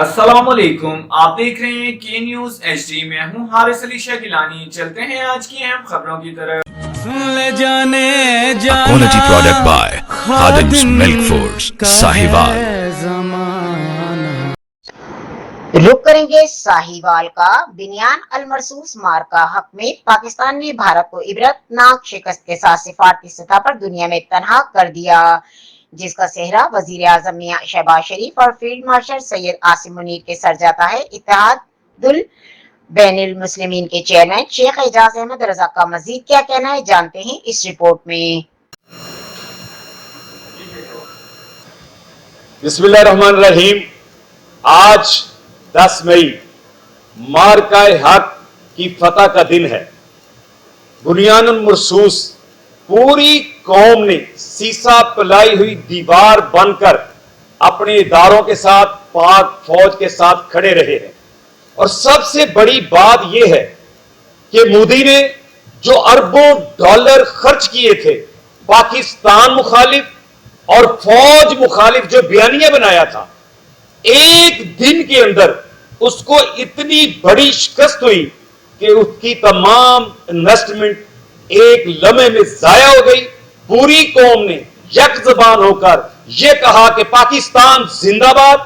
अस्सलामुअलैकुम, आप देख रहे हैं के न्यूज HD। मैं हूं हारिस अली शाह गिलानी। चलते हैं आज की अहम खबरों की तरफ। Quality product by Khadim's Milk Foods, Sahiwal। रुक करेंगे साहिवाल का। बिनियान अल मरसूस मार्का हक में पाकिस्तान ने भारत को इबरतनाक शिकस्त के साथ सिफारती सतह पर दुनिया में तनहा कर दिया, जिसका सेहरा वजीर आजम मियां शहबाज शरीफ और फील्ड मार्शल सैयद आसिम मुनीर के सर जाता है। इत्तेहादुल बैनुल मुस्लिमीन के चेयरमैन शेख एजाज अहमद रजा का मजीद क्या कहना है, जानते हैं इस रिपोर्ट में। बिस्मिल्लाहिर्रहमानिर्रहीम। आज 10 मई मार्का हक की फतह का दिन है। बुनियानुल मरसूस पूरी कौम ने सीसा पिलाई हुई दीवार बनकर अपने इदारों के साथ, पाक फौज के साथ खड़े रहे हैं। और सबसे बड़ी बात यह है कि मोदी ने जो अरबों डॉलर खर्च किए थे पाकिस्तान मुखालिफ और फौज मुखालिफ जो बयानिया बनाया था, एक दिन के अंदर उसको इतनी बड़ी शिकस्त हुई कि उसकी तमाम इन्वेस्टमेंट एक लम्हे में जाया हो गई। पूरी कौम ने यक ज़बान होकर यह कहा कि पाकिस्तान जिंदाबाद,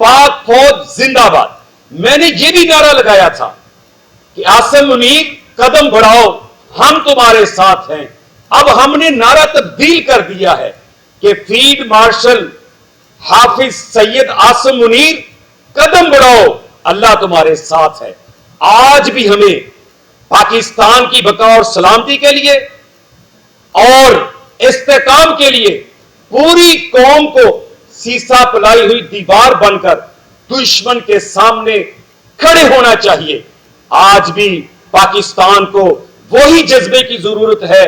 पाक फौज जिंदाबाद। मैंने यह भी नारा लगाया था कि आसिम मुनीर कदम बढ़ाओ, हम तुम्हारे साथ हैं। अब हमने नारा तब्दील कर दिया है कि फील्ड मार्शल हाफिज सैयद आसिम मुनीर कदम बढ़ाओ, अल्लाह तुम्हारे साथ है। आज भी हमें पाकिस्तान की बका और सलामती के लिए और इस्तेकाम के लिए पूरी कौम को सीसा पिलाई हुई दीवार बनकर दुश्मन के सामने खड़े होना चाहिए। आज भी पाकिस्तान को वही जज्बे की जरूरत है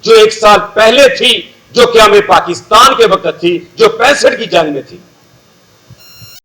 जो 1 साल पहले थी, जो क्या में पाकिस्तान के वक्त थी, जो 65 की जंग में थी।